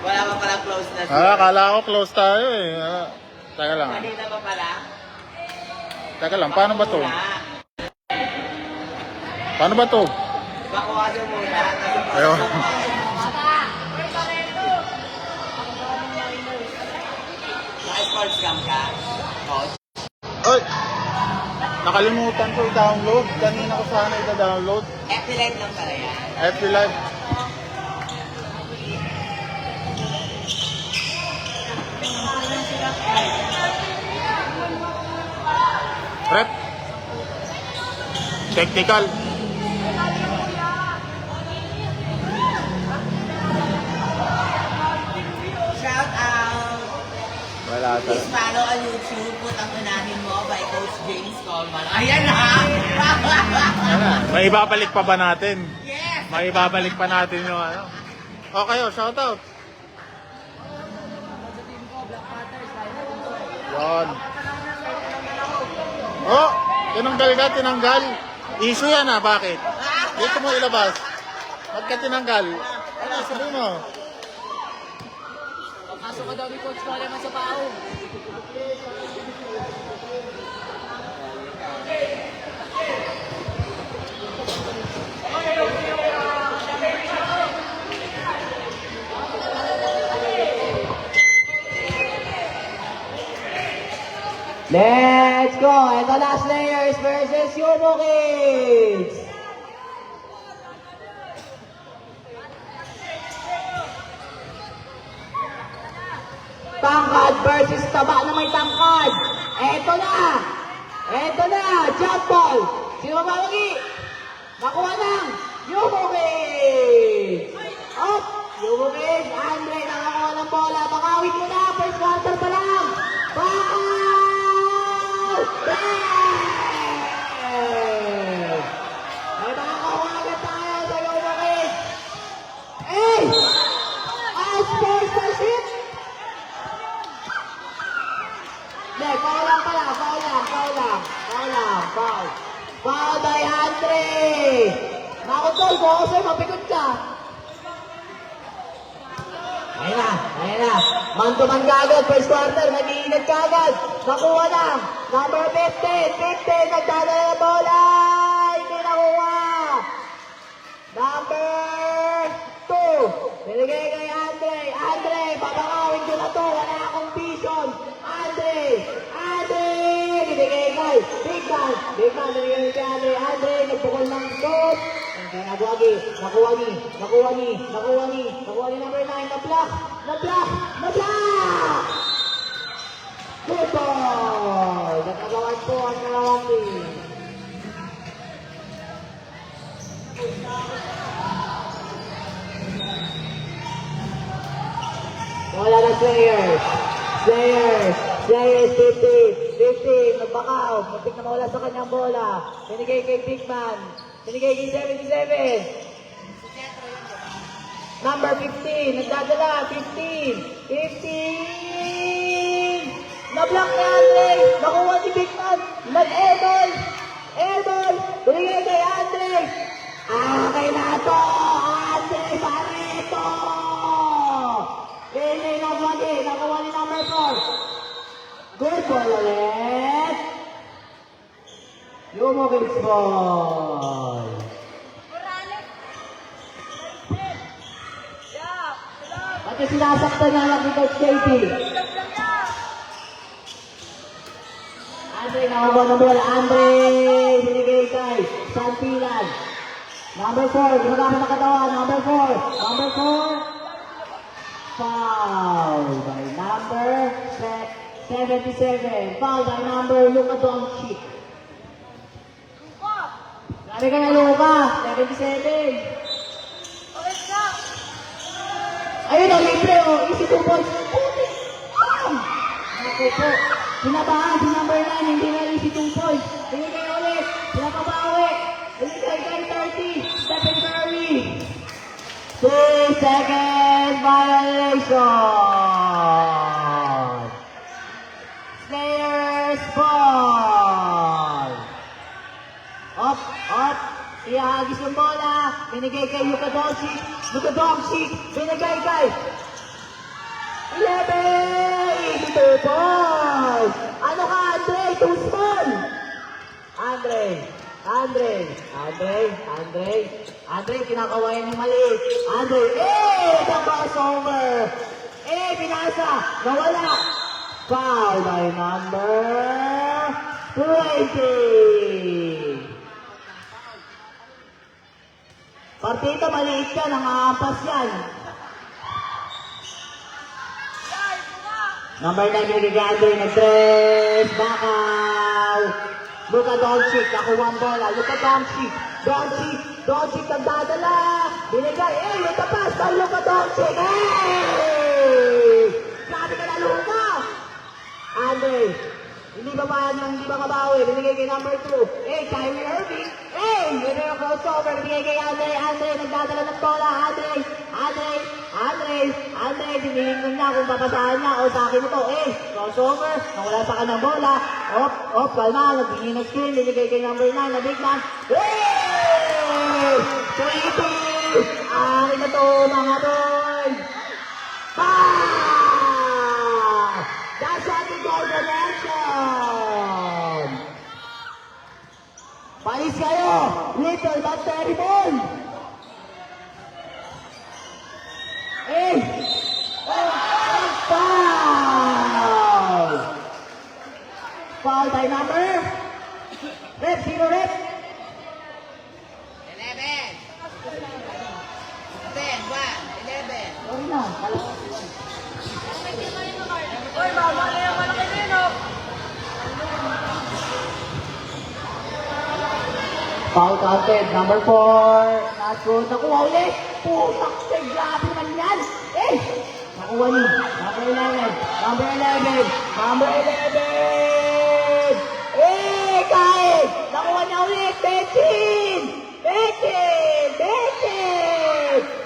Wala pa pala close na siya. Akala ko close tayo eh. Teka lang. Kanina pa pala? Teka lang, paano ba to? Paano ba to? Bakuha nyo muna. Ayun. Naka-sports cam ka? Coach? Ay! Nakalimutan ko i-download. Kanina ko sana i-download. FB Live lang pala yan. FB Live. Rep. Technical. Shout out! Wala Please follow on YouTube. Putang unahin mo by Coach James Coleman. Ayan na! May ibabalik pa ba natin? Yes! May ibabalik pa natin yung ano. Okay, shout out. Yan. Oh, tinanggal ka, tinanggal. Issue yan bakit? Dito mo ilabas. Ba't ka tinanggal? Ano, sabi mo? Pasok ka daw ni Coach Coleman sa pao. Let's go! Ito na Slayers versus Yumo Kids! Tangkad versus taba na may tangkad. Eto na! Eto na! Jump ball! Sino mawagi? Nakuha ng Yumo Kids! Up! Yumo Kids! Andre nakakuha ng bola. Makawit mo na! First quarter pa lang! May makakawagan tayo sa Yumo Kids! Hey! Sponsorship! Hindi, foul lang pala. Foul. Foul by Andre! Nakutol ko ako sa'yo, mapikot ka. Ayun na. Man-to-man kagad, first quarter, nag-iingat kagad. Nakuha lang. Number 15, nagdadala ng bola. Hindi nakuha. Number 2, binigay kay Andre. Andre, papakawin ko na to. Wala akong vision. Andre, binigay kay Big Man, binigay kay Andre. Andre, nagpukol ng shot. Kaya nakuha ni number 9, na-block! Good ball! Natagawan po ang kalawang team. Wala na Slayers, 15, nagbakaw, muntik na mawala sa kanyang bola. Binigay kay Big Man, binigay kay 77. Number 15, nagdadala, 15. Na-block ni Andre, nakuha si Big Man, nag-airball, binigay kay Andre. Kay Nato, Andre Barreto. Nakuha ni number 4. Good ball ulit. Yumo Kids ball. Pati sinasaktan niya lang ni Coach JP. Andre, nakakuha ng bola. Andre, binigay kay Santilan. Number 4, gumagamit ng katawan. Number 4. Foul by number 77. Foul by number Luka Doncic. Grabe ka na Luka, 77. Ayun o, libre o, easy 2 points. Naku po, sinabahan si number 9, hindi na easy 2 points. Binigay ulit, sinapabawi. Binigay kay 30, Stephen Curry. 2-second violation. Slayers ball. Up. Iahagis yung bola. Binigay kay Luka Doncic. Binigay kay 11! 2 points! Ano ka, Andre? Too small! Andre, kinakawayan yung maliit. Andre, the crossover! Pinasa! Nawala! Foul by number 20! Partita, maliit ka, nangahampas yan. Number 9, binigay Andre, nag-tres, bakaw. Luka Doncic, nakuha ang bola. Luka Doncic, nagdadala. Binigay, with the pass by Luka Doncic. Grabe ka na, Luka. Andre, hindi ba kabawi? Binigay kay number 2. Kyrie Irving. Yun yung crossover. Binigay kay Andre, nagdadala ng bola. Andre, dinilingnan niya kung papasahan niya o sa akin ito. Crossover, nawala sa kanang bola. Kalma, nagbigay ng screen. Binigay kay number 9, na big man. 20! Akin na to, mga boys! That's what we call the nation! Palis kayo! Little but terrible! Foul! Foul by number? Rep, sino rep? 11. 11. Sorry na, Uy, mama na yung malaki din, oh. Foul counted, number 4. Not good. Nakuha ulit. Putak sa grabe naman yan. Nakuha niyo. Number 11. Kahit. Nakuha niya ulit. Bechin.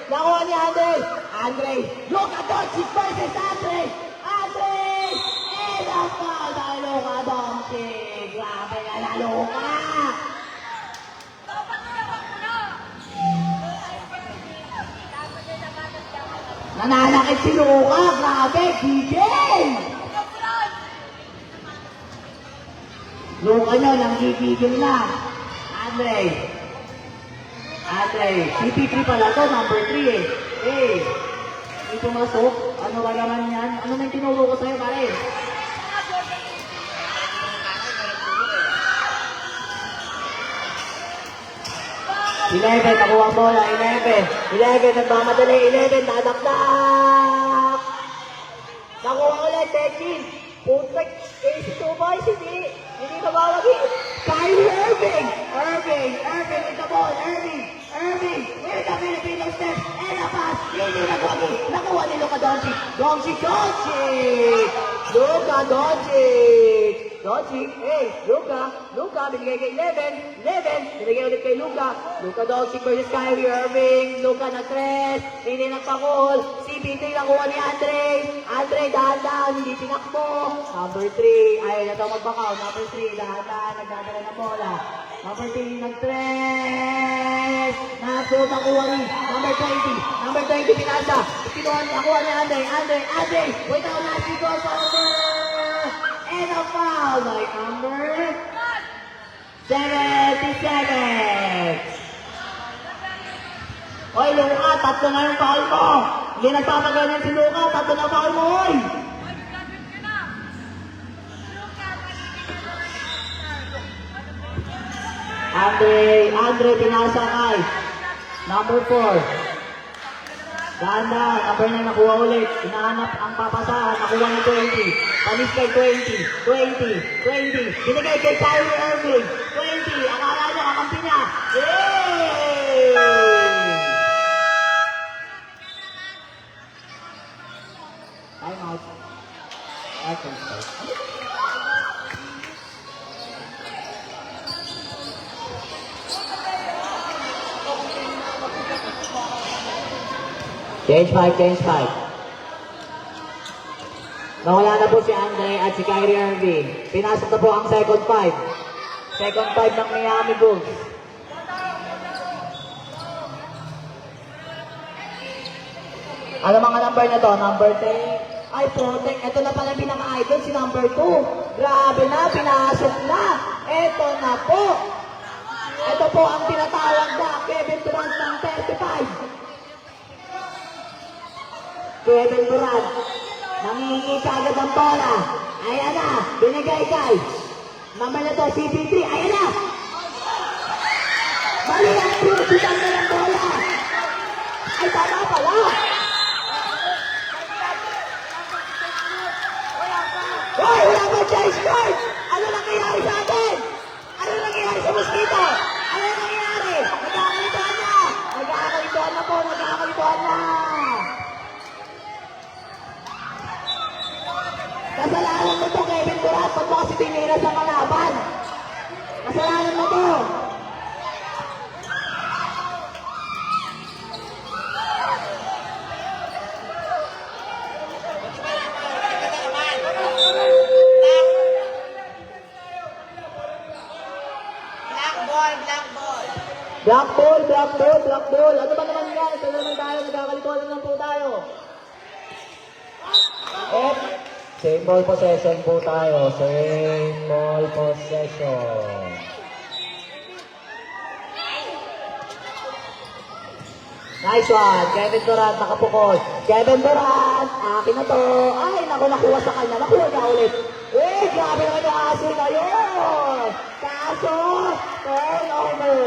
Nakuha ni Andre. Luka Doncic versus Andre. Ang foul dahil Luka Doncic. Grabe nga na, Luka. Nananakit si Luka, grabe, DJ! Luka nyo, nanggigigil na. Andre, CP3 pala to, number 3 Hindi pumasok, ano ba naman yan? Ano na yung tinuro ko sa'yo, pare? Eleven, nakuha ang bola, 11, nagmamadali, 11, dadakdak! Nakuha ulit, 13, putek, 82 boys, hindi mabawagi. Kyrie Irving with the ball, Irving, with the Filipino steps, and a pass, hindi nagwagi, nakuha ni Luka Doncic, Luka, binigay kay 11, binigay ulit kay Luka Doncic versus Kyrie Irving, Luka nag-tres, hindi nagpakol, CP3 nakuha ni Andre, dahan-dahan, hindi tinakbo, number 3, ayaw na ito magbakaw, number 3, dahan-dahan, nagdadala ng bola, number 3, nag-tres, nakuha ni number 20, pinasa, nakuha ni Andre, wait out, last goes over, and a foul by number 77. Hoy, Luka, tatlo na yung foul mo. Hindi nagpapagalan si Luka, tatlo na foul mo, hoy. Andre, pinasa kay number 4. Dahan-dahan, number 9 nakuha ulit. Hinahanap ang papasahan, nakuha ni 20. Panis kay 20. Binigay kay Kyrie Irving. 20, akala niya kakampi niya. Time out. Change five. Nawala na po si Andre at si Kyrie Irving. Pinasok na po ang second five. Second five ng Miami Bulls. Ano mga number na to? Number 10, Ay, protect. Ito na pala pinaka-idol, si number 2. Grabe na, pinasok na. Ito na po. Ito po ang tinatawag na Kevin Durant ng 35. Kevin Durant. Nangihingi ka agad ang bola. Ayan na, binigay kay. Number na to, CP3. Ayan na. Mali ang pinagsitan na ng bola. Ay, tama pala. Hoy, wala ba Chase Card? Ano nangyayari sa atin? Ano nangyayari sa Mosquito? Ano nangyayari? Nagkakalituan na! Nagkakalituan na po! Nagkakalituan na! Kasalanan mo to, Kevin Durant. Ba't mo kasi tinira sa kalaban? Kasalanan mo to! Black ball. Black ball, black ball, black ball. Ano ba naman yan? Ito naman tayo, nagkakalituan lang po tayo. Same ball possession po tayo. Same ball possession. Nice one. Kevin Durant nakapukol. Kevin Durant. Akin na to. Ay, naku, nakuha sa kanya. Nakuha niya ulit. Grabe naman yung aso na yun. Kaso, turnover.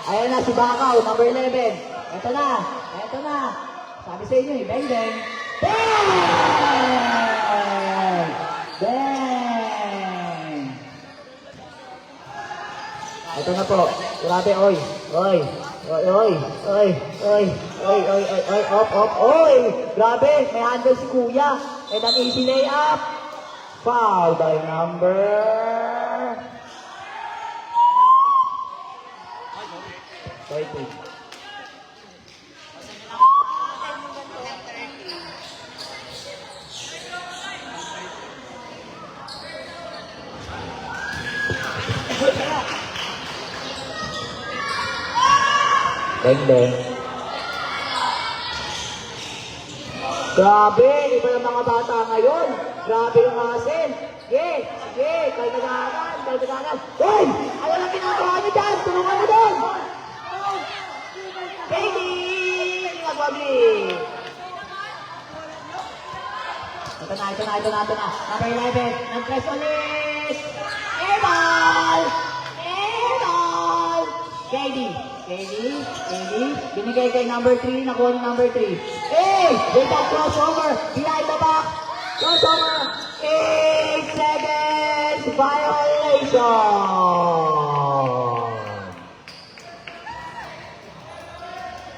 Ayan na si Bakaw, number 11. Ito na. Sabi sa inyo, bang bang. Bang! Bang! Ito na po. Grabe, oy. Oy. Grabe, may handle si Kuya. And an easy layup. Foul by number 13. Beng. Grabe, iba ng mga bata ngayon. Grabe yung asin. Sige, kay naganan. Hoy! Ano lang ginagawa niyo dyan? Tulungan mo doon! Baby! Nagwabi! Ito na. Number 11. Nag-press ulit! Airball! KD. Binigay kay number 3. Nakuha ni number 3. With that crossover. Behind the back. Crossover. 8 seconds. Violation.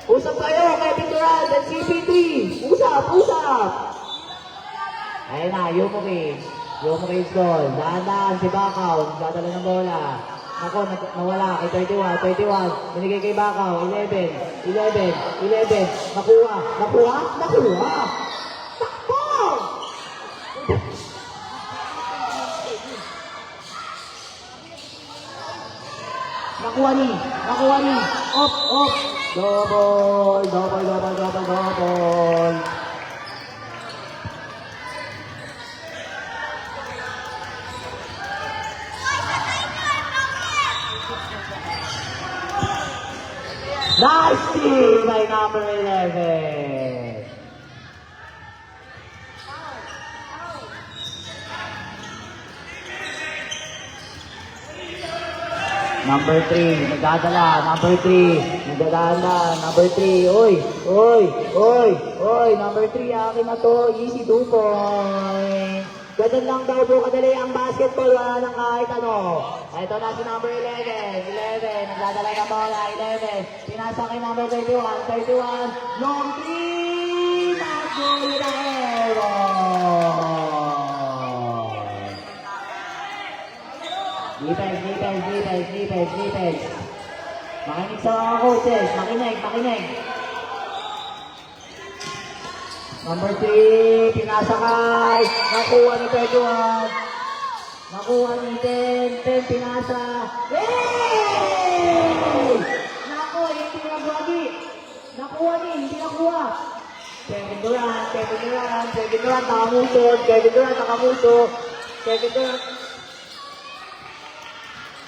Usap kayo. Kevin Durant and CP3. Usap. Ayun na. Yumuki is goal. Dahan-dahan si Bakaw. Dadala ng bola. Ako, nawala kay 31. Binigay kay Bakaw. 11. Nakuha. Takbo! Nakuha ni. Up. Double. Nice steal by number 11. Number 3, nagdadala. Number 3, Number 3, oy. Number 3, akin na to. Easy 2 point. Ganun lang daw po kadali ang basketball. Wala nang kahit ano. Ito na si number 11. Nagdadala ng bola. 11. Pinasa kay number 31. Long 3. Nagoy na Defense. Makinig sa mga coaches. Makinig. Number 3, pinasakay. Nakuha ni 31. Nakuha ni 10, pinasa. Hey! Naku, hindi nagwagi. Nakuha ni, hindi nakuha. Kevin Durant, Kevin Durant, Kevin Durant, nakamusod. Kevin Durant, nakamusod. Kevin Durant.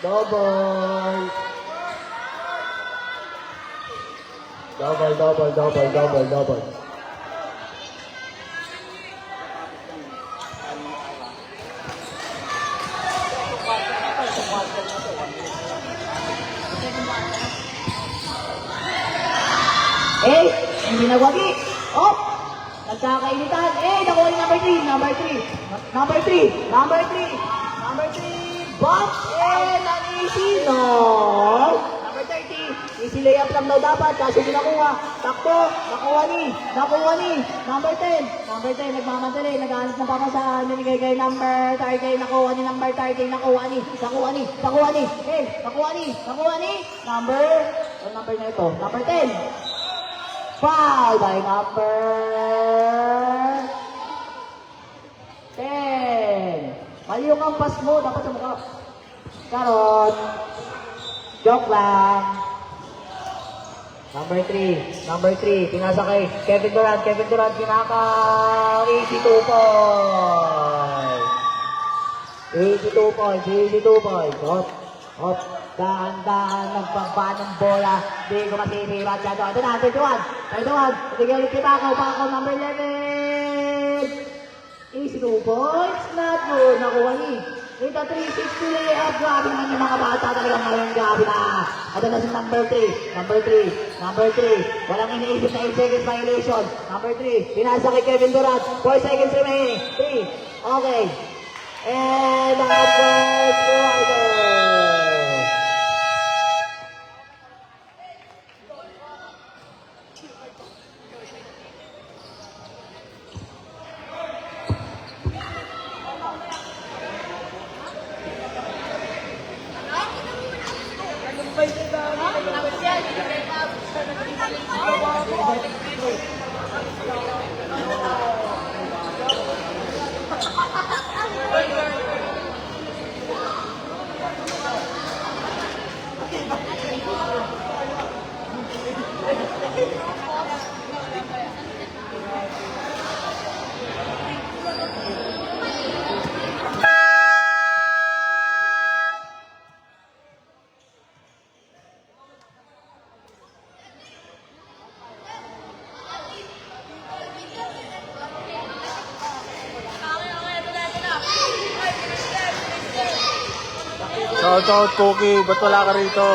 Double. Double, double, double, double, double. Eh, hindi nagwagi. Oh, nagkakainitan. Eh, nakuha ni number 3, number 3. Number 3, number 3. Number 3, bump. Eh, non-easy, no. Number 30, easy layup lang daw dapat, kaso hindi nakuha. Takbo, nakuha ni. Number 10. Number 10, nagmamadali, naghahanap ng pamasaan. Nanigay kay number 30, nakuha ni number 30, nakuha ni. Eh, nakuha ni. Number, ano number na ito? Number 10. Foul by number 10. Mali yung ampas mo, dapat sa mukha. Karot. Joke lang. Number 3, pinasa kay Kevin Durant, pinaka easy 2 points. Hop. Dahan-dahan nagpagba ng bola. Di ko masisira. Ito na, 31. Sige ulit kita ako, number 11. Easy 2 points. Not good. Nakuha ni. Ito 360 layup. Grabe naman yung mga bata. Talagang ngayon grabe na. Ito na si number 3. Walang iniisip na 8 seconds violation. Number 3. Pinasa kay Kevin Durant. 4 seconds remaining. 3. Okay. And number 4. Shout out, Cookie. Ba't wala ka rito?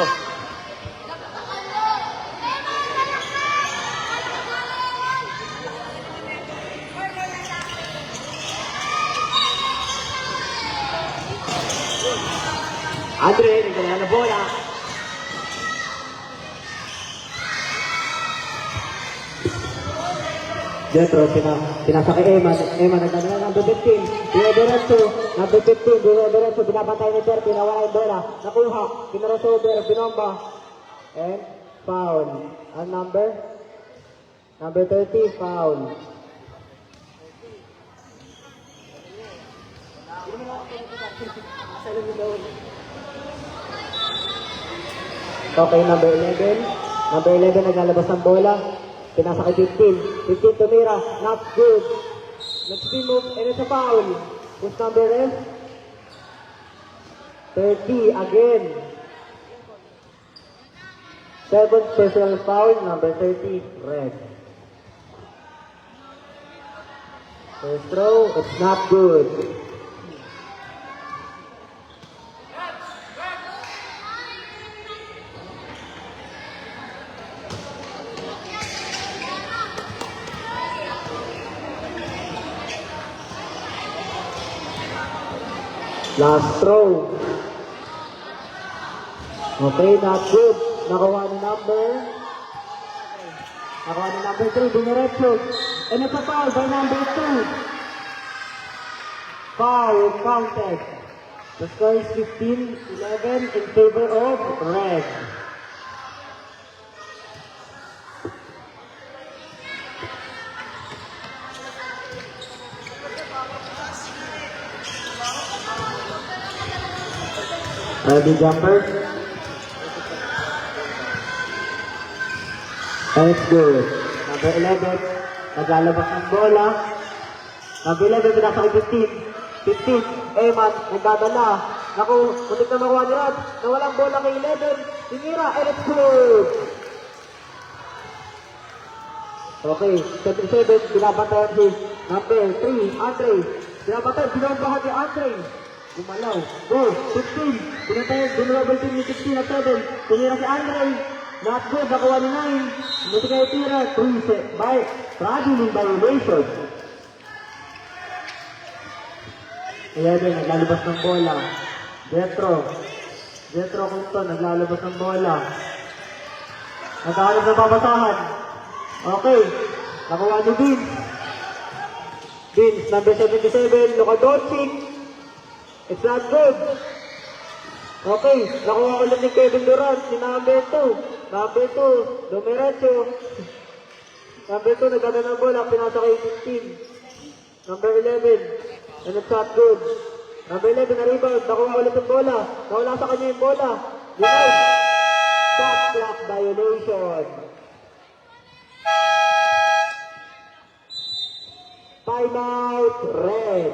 Andre, nagdala na bola. Jetro, pinasa kay Eman. Nagdala na number 15. Number 15, Diretso, binabantay ni Ter, pinawala yung bola. Nakuha, pinarasover, binomba. And foul. Ang number? Number 30, foul. Okay, number 11. Number 11, naglalabas ng bola. Pinasa kay 15. 15 tumira. Not good. Next team move, and it's a foul. Whose number is? 30 again. 7th personal foul, number 30, red. First throw, it's not good. Last throw. Okay, not good. Nakuha ni number 3, Diretso. And it's a foul by number 2. Foul counted. The score is 15-11 in favor of red. Ready, jumper? That's good. Number 11, naglalabas ng bola. Number 11, pinasakay 15. 15, Eman, nagdadala. Naku, muntik na makuha ni Rad. Nawalang bola kay 11. Tinira, and it's good. Okay, 77, binabantayan si number 3, Andre. Binabantayan, binabantayan ni Andre. Gumalaw. Go, 15. Binabantayan, binabal team ni 16 at 7. Tinira si Andre. Not good, nakuha ni 9. Muntik na itira, 3 set by traveling violation. 11, naglalabas ng bola. Jetro Compton, naglalabas ng bola. Nagkakalap ng babasahan. Okay, nakuha ni Vince, number 77, Luka Doncic. It's not good. Okay, nakuha ulit ni Kevin Durant, si number 2. Number 2, Domerecho. Number 2, nagdala ng bola, pinasa kay 15. Number 11, and it's not good. Number 11, na-rebound, nakuha ulit yung bola. Nawala sa kanya yung bola. Denied. Shot clock violation. Timeout, red.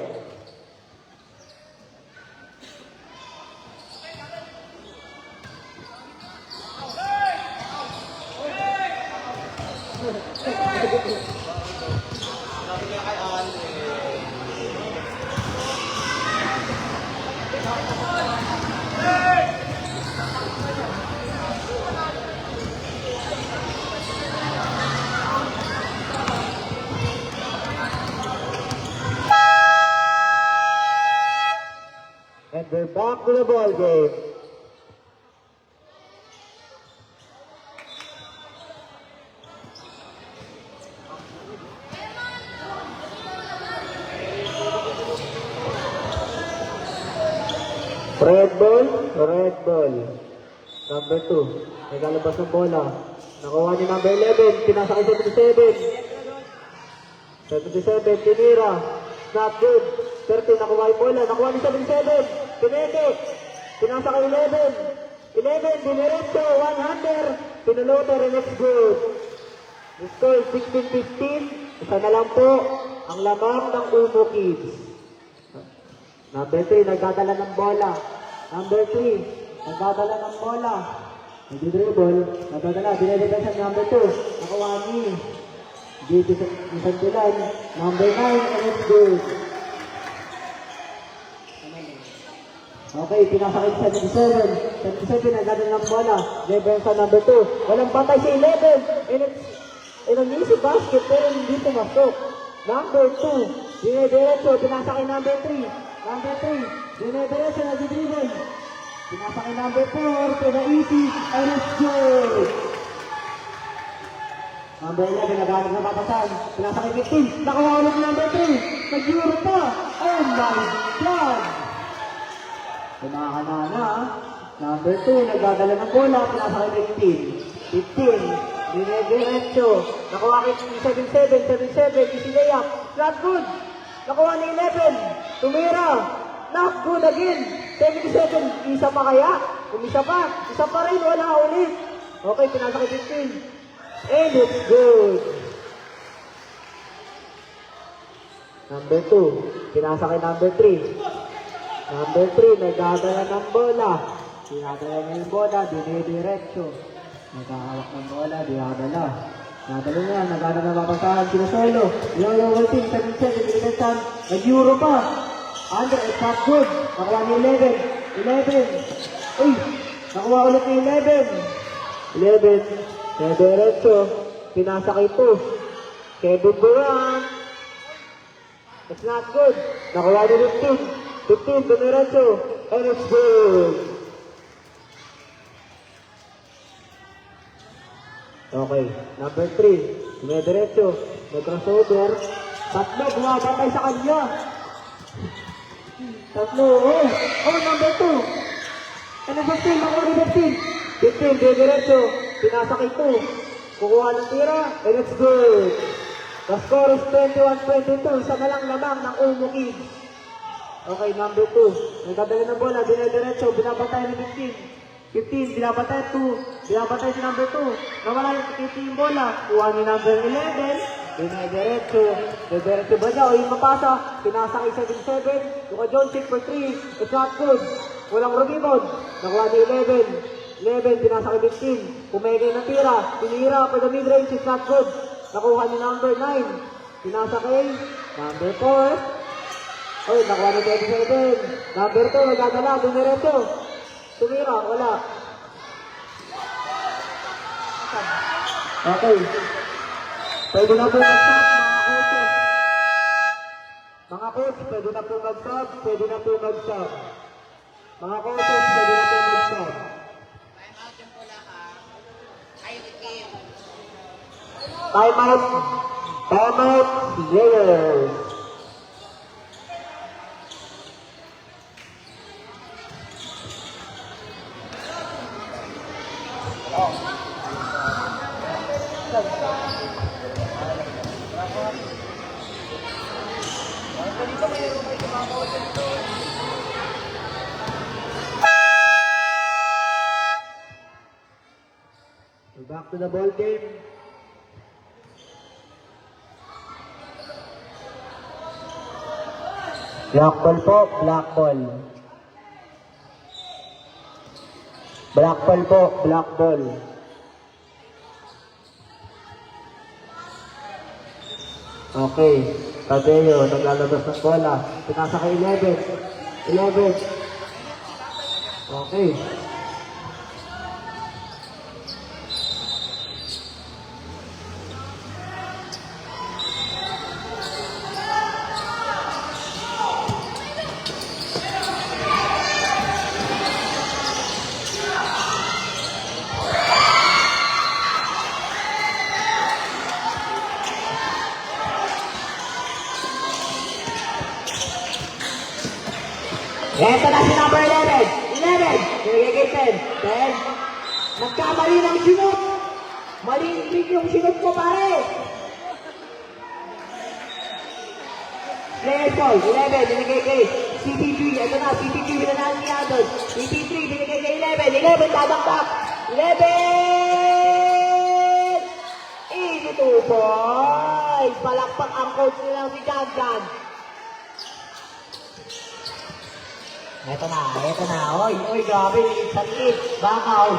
And we're back to the ball game. Red ball. Number 2. Naglalabas ng bola. Nakuha ni number 11. Pinasa kay 77. 77, tinira. Not good. 13, nakuha yung bola. Nakuha ni 77. Pinete. Pinasa kay 11. 11, diniretso. 100. Pinuluto. Remix good. The score is 16-15. Isa na lang po ang lamang ng Umo Kids. Number 3, nagdadala ng bola. Number 3, nagdadala ng bola. Nagdidribble, nagdadala. Dinedepend sa number 2. Nakuha ni Gigi Santilan. Number 9, and it's good. Okay, pinasakit sa 77. 77, nagdadala ng bola. Dinedepend sa number 2. Walang patay si 11. And ang easy basket, pero hindi pumasok. Number 2, dinediretso, pinasakay number 3. Number 3, dinediretso, nagdidribble. Pinasakay number 4, pina-easy, and it's good. Number 11, naghanap na papasan. Pinasakay 15, nakawa ulit number 3. Nag-euro pa. Oh my God! Kumakanana. Number 2, nagdadala ng bola, pinasakay 15. 15. Dinediretso. Nakuha kay 77, 77, easy layup. Not good. Nakuha ni 11. Tumira. Not good again. 77. Isa pa kaya? Kung isa pa rin. Wala ulit. Okay, pinasa kay 15. And it's good. Number 2. Pinasa kay number 3. Number 3. Nagdadala ng bola. Pinadala niya yung bola. Dinediretso. Nagkahawak ng bola, dinadala. Nadalo niya, nagana na mapasahan sila solo. Yung team, 77, Bilimentan, nag-euro pa. Under, it's not good. Nakuha ni 11. 11. Uy, nakuha ulit ni 11. 11. Diretso. Pinasa kay 2. Kevin Durant. It's not good. Nakuha ni 15. 15, Diretso. And it's good. Okay, number 3, dumediretso, nag-crossover, tatlo, bumabatay sa kanya. Tatlo, number 2. Ano 15, nakuha ni 15. 15, dumediretso, pinasa kay 2. Kukuha ng tira, and it's good. The score is 21-22, isa na lang lamang ng Umo Kids. Okay, number 2, nagdadala ng bola, dinediretso, binabatay ni 15. 15, binabantay 2. Binabantay si number 2. Nawala yung yung bola. Kuha ni number 11. Dinediretso. Didiretso ba niya? O yung mapasa. Pinasa kay 7-7. Luka Joncic for 3. It's not good. Walang rebound. Nakuha ni 11. 11, pinasa kay 15. Pumegay na tira. Tinira for the mid-range. It's not good. Nakuha ni number 9. Pinasa kay number 4. Oy, nakuha ni 27. Number 2, nagdadala. Dumiretso. Tumira, wala. Okay. Pwede na po mag-stop, mga coaches. Mga coach, pwede na po mag-stop. Pwede na po mag-stop. Mga coaches, pwede na po mag-stop. Time out yung pula ka. Ay, game. Time out. Time out. Players. Back to the ball game. Black ball po, black ball. Black ball po, black ball. Okay, Tadeo, naglalabas ng bola. Pinasa kay 11. 11. Okay. Ito na si number 11. 11. Pinagigay 10. 10. Nagkamali ng sinot. Maling yung sinot mo, pare. Players ball. 11. Binigay kay CP3. Ito na. CP3 binanaan ni Adon. CP3 binigay kay 11. 11. Dadaktak. 11. Ito boy. Palakpak ang coach nilang si Janjan. Eto na. Oy, grabe. Sa liit. Bakaw.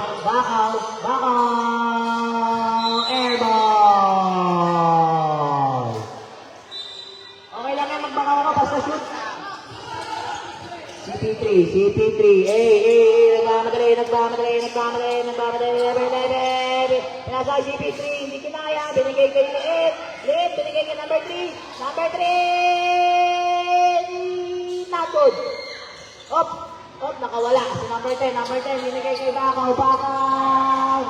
Airball. Okay lang yan. Magbakaw ka. Basta shoot. CP3. Nagmamadali. Pinasa CP3. Hindi kinaya. Binigay kay Liit. Binigay kay number 3. Number 3. Not good. Op, nakawala. Si number 10, binigay kay Bakaw. 14.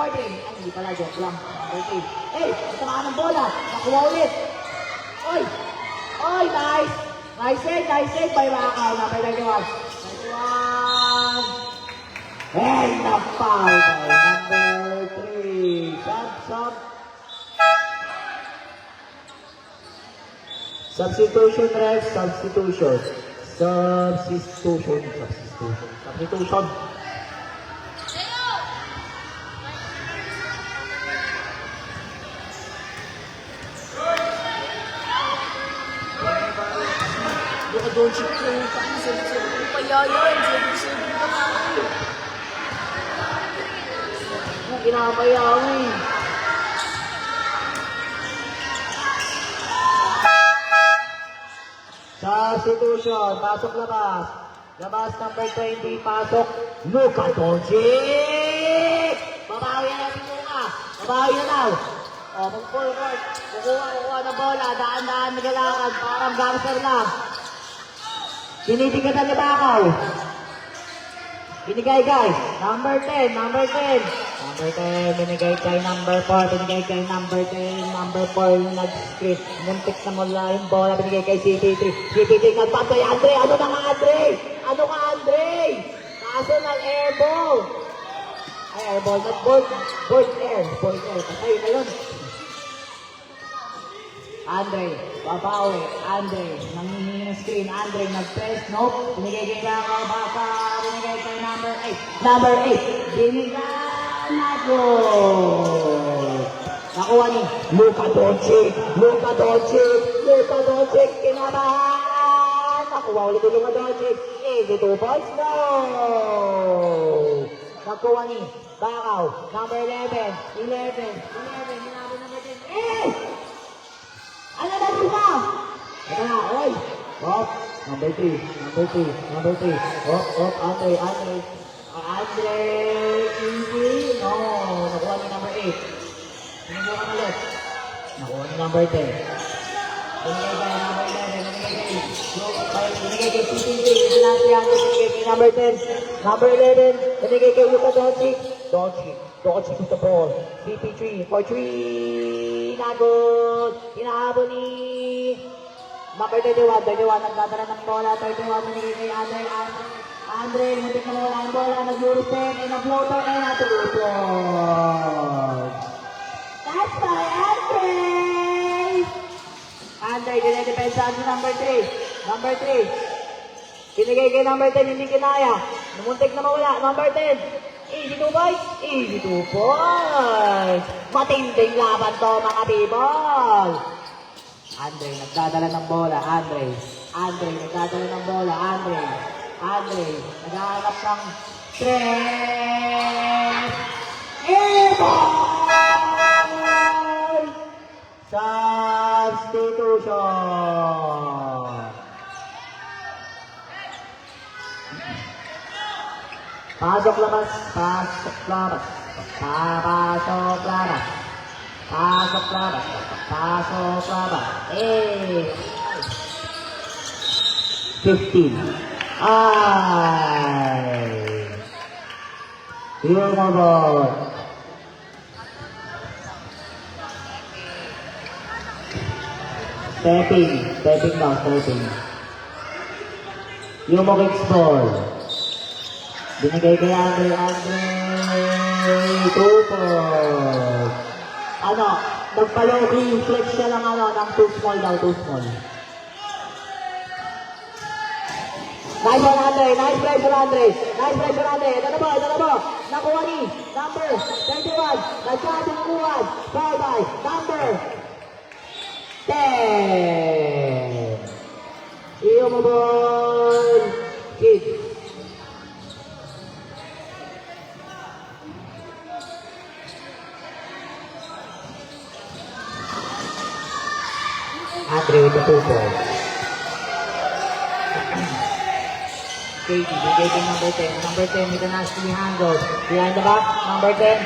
Ay, hindi pala, joke lang. Number 3. Ito ka ng bola. Nakuha ulit. Oy, nice. Nice save by Bakaw. Number 31. 31. And the foul by number 3. Sub. Substitution, ref. Substitution. Luka Doncic ko yung pakisip-sip ko pa yayan. Sip-sip ko na ako. Ang kinakabayaw eh. Substitution, pasok labas. Labas number 20, pasok Luka Doncic! Babawi na si Luka. Babawi na daw. O, mag-forward. Kukuha ng bola. Daan-daan nagalakad. Parang gangster lang. Tinitigatan ni Bakaw. Binigay guys. Number 10. Number 10. Binigay kay number 4. Binigay kay number 10. Number 4 yung nag-script. Muntik na mula yung bola. Binigay kay CP3. CP3 nagpantay. Andre! Ano na nga, Andre? Ano ka, Andre? Kaso ng airball. Ay, airball. Not board air. Board air. Patay na yun. Andre, babawi. Andre, nanghihingi ng screen. Andre, nag-press. Nope. Binigay kay Baka. Baka, binigay kay number 8. Number 8. Binigay na goal. Nakuha ni Luka Doncic. Luka Doncic. Luka Doncic. Kinabahan. Nakuha ulit ni Luka Doncic. Easy 2 points. No. Nakuha ni Bakaw. Number 11. 11. Hinabi number 10. Ano na dito? Ito na, oy! Op, number 3, number 3. Op, Andre. Andre, easy. No, nakuha ni number 8. Binigay ka ulit. Nakuha ni number 10. Binigay ka number 11, binigay kay CP3, binigay kay number 10. Number 11, binigay kay Luka Doncic. Doncic with the ball. CP3 for 3. Nagod. Hinahabol ni number 31. 31 nagdadala ng bola. 31 binigay kay Andre. Andre, muntik na wala ang bola. Nag-Eurostep, and a-floater, and a-two-point. That's by Andre! Andre, dinedepensahan si number 3. Number 3. Binigay kay number 10, hindi kinaya. Muntik na mawala. Number 10. Easy 2 points. Easy 2 points. Matinding laban to, mga people. Andre, nagdadala ng bola. Andre, nagdadala ng bola. Andre, naghahanap ng stress. Airborne! Substitution. Pasok labas. Eh. 15. Ay. Yung mabot. Stepping daw. Yung mabot ball. Binigay kay Andre. 2 points. Nagpaloki, flex siya lang ng 2 small daw, 2 small. Nice one, Andre. Nice pressure, Andre. Ito na ba? Nakuha ni number 21. Nagsabi kuwan. Foul by number 10. Iyo mo ball. Kid. Andre with the 2 points. KD, binigay kay number 10. Number 10 with the nasty handle. Behind the back, number 10.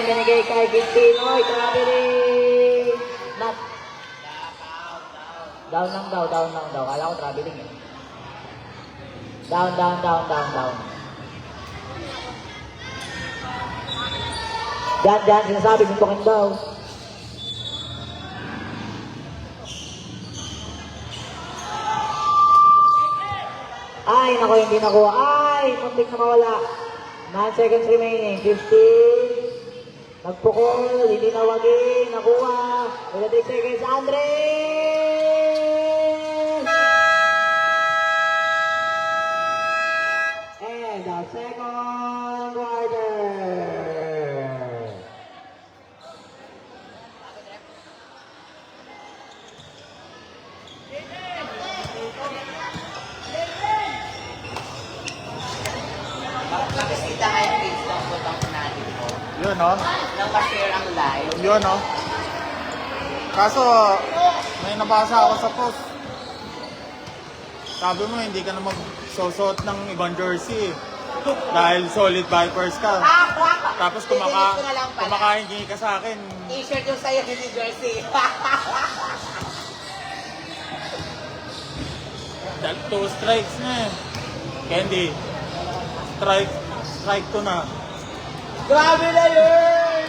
Binigay kay Gittin. Oy, grabe rin. Not. Down lang daw. Kala ko traveling eh. Down. Diyan, sinasabi, suntukin daw. Ay, nako, hindi nakuha. Ay, muntik na mawala. 9 seconds remaining. 15. Nagpukol, hindi nawagi. Nakuha. 3 seconds, Andre! And the second quarter. Nakasita nga yung page ng butang natin po. Yun, no? Nang ma-share ang live. Yun, no? Kaso, may nabasa ako sa post. Sabi mo, hindi ka na magsusot ng ibang jersey. Dahil solid Vipers ka. Tapos kumakahingi ka sa akin. T-shirt yung sa'yo, hindi jersey. 2 strikes na eh. Candy. Strike 2 na. Grabe na yun!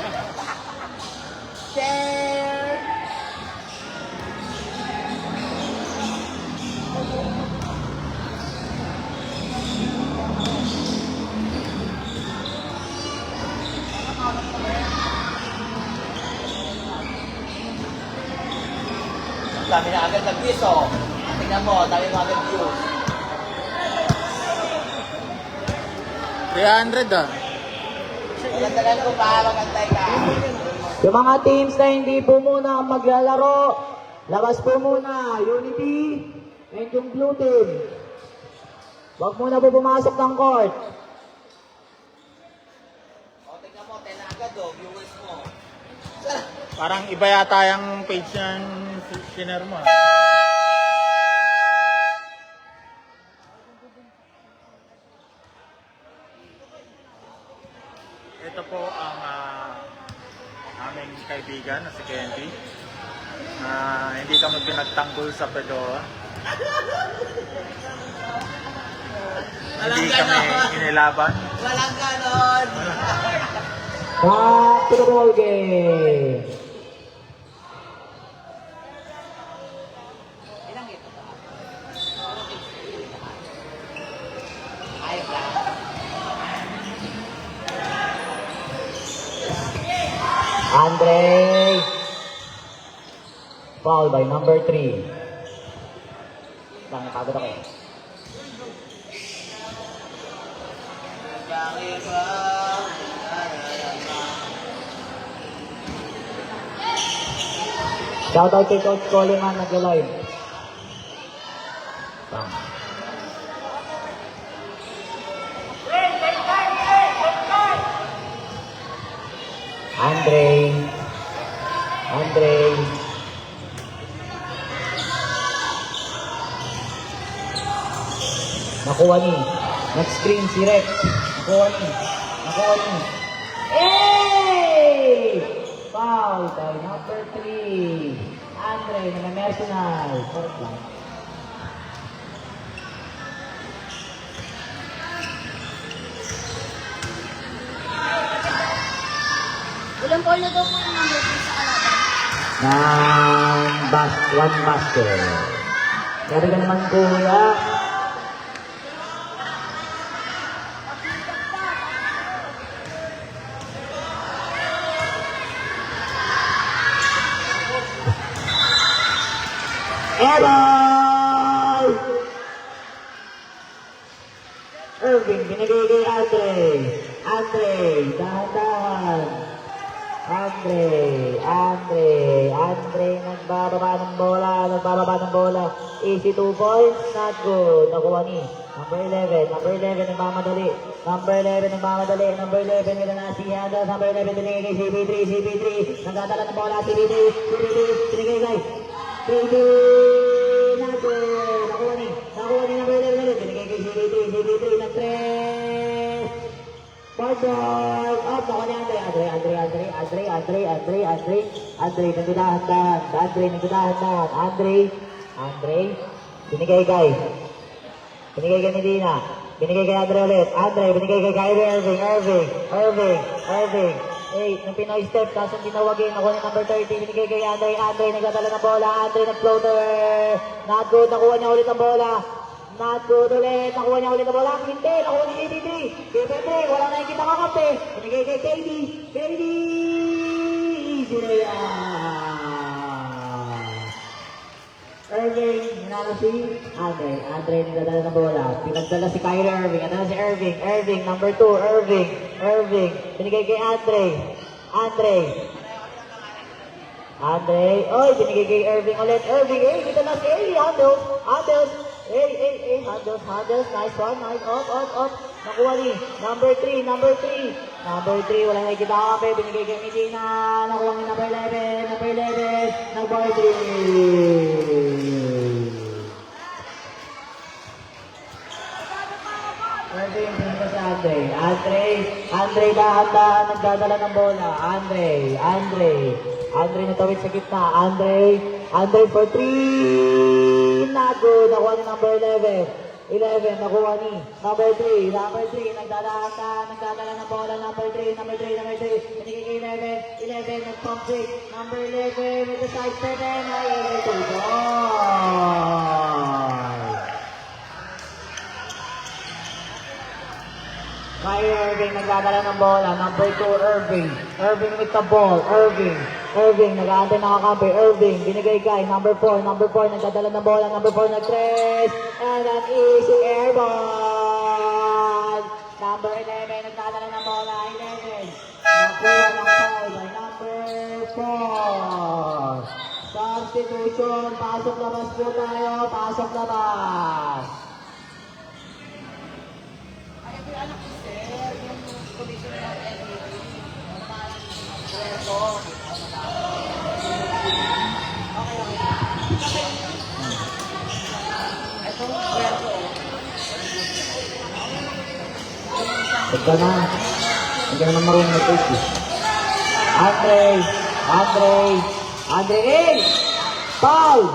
Share! dami na agad ng views, oh. Tingnan mo, dami na agad views. 300 ah. Magandaan ko pa, magantay ka. Yung mga teams na hindi po muna maglalaro, labas po muna, Unity and yung blue team. Huwag muna po pumasok ng court. O, tingnan mo, 10 na agad, oh, viewers mo. Parang iba yata yung page ng shiner mo. Ito po ang aming kaibigan na si Candy. Hindi kami pinagtanggol sa Pedoa. Hindi kami inilaban. Walang ganon. Back to the ball game. Ilang ito ba? Ayos lang. Andre. Foul by number 3. Lang, napagod ako. Shout out kay Coach Coleman nag-live. Andre. Nakuha ni. Next screen si Rex. Nakuha ni. Hey! Foul by number 3. Andre, nag-mercenal. Fourth lang. Ulang ball na daw po yung number 3 sa kalaban. One basket. Kaya ka naman kuya. Error! Irving, binigay kay Andre, dahan-dahan. Andre, nagbababa ng bola. Easy 2 points, not good. Nakuha ni. Number 11, nagmamadali. Number 11, nila na si Handel. Number 11, binigay kay CP3. Nagdadala ng bola, CP3, binigay kay CP, not good. Nakuha ni number 11 ulit. Binigay kay CP3, nag-3. Forward, up, nakuha ni Andre, nagdadahan-dahan. Andre, binigay kay Medina. Binigay kay Andre ulit. Binigay kay Kyrie Irving. Hey, nung Pinoy step, tapos ang tinawagin, nakuha ni number 30, binigay kay Andre, nagdadala ng bola, Andre nag-floater, not good, nakuha niya ulit ang bola, nakuha niya ulit ang bola, hindi, nakuha ni KD3, wala na yung kita kakampi, binigay kay KD, easy na yan. Irving, nanalo si Andre nagdadala ng bola, pinagdala si Kyrie Irving, number 2, Irving, binigay kay Andre, binigay kay Irving ulit, nagdala si Handles, nice one, up, nakuha ni, number 3, wala na kita kape, binigay kay Medina, nakuha ni number 11, number 3. Irving, pinita si Andre, dahan-dahan, nagdadala ng bola, Andre natawid sa gitna, Andre for 3, not good, nakuha ni number 11, nakuha ni number 3, nagdadala ng bola, number 3, binigay kay 11, nag-pump fake, number 11, with the side step, and ay 2 points. Kyrie Irving nagdadala ng bola. Number 2, Irving. Irving with the ball. Irving, nag-aantay nakakampi. Irving, binigay kay number 4. Number 4, nagdadala ng bola. Number 4, nag-tres. And an easy air ball. Number 11, nagdadala ng bola. 11. Nakuha ng foul by number 4. Substitution. Pasok labas po tayo. Pasok labas. Ito na. Hindi ka naman marunong mag-take eh. Andre, foul!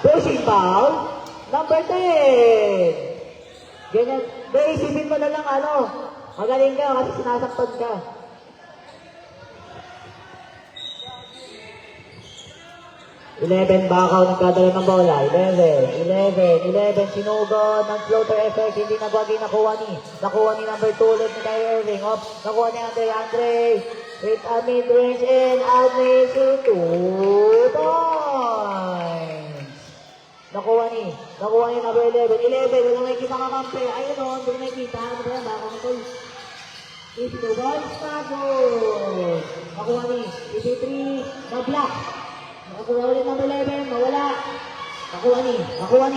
Pushing foul, number 10. Ganyan, isipin mo na lang magaling ka kasi sinasaktan ka. Bakaw nagkadala ng bola. 11, sinugod ng floater effect, hindi nakuha ni number 2 ulit ni Kyrie Irving. Nakuha ni Andre, with a mid-range and admission 2 points. Nakuha ni number 11, walang nakikita kakampi. Ayun o, hindi nakikita. Ano ba yan? Bakaw ito. If the ball is not good. Nakuha ni 83, na-block. Nakuha ulit number 11, mawala. Nakuha ni. Number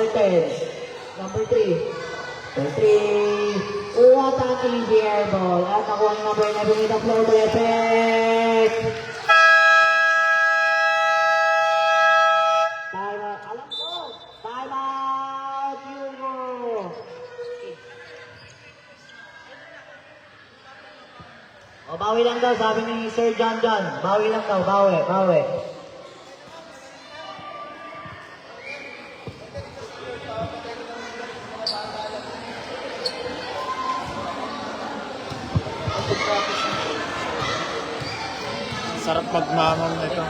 10. Number 3. What an easy air ball. At nakuha ni number 11 with the floater effect. Time out. Alam ko. Time out. Hugo. Bawi lang daw, sabi ni Sir John. Bawi lang daw, bawi. Sarap magmamam na ito.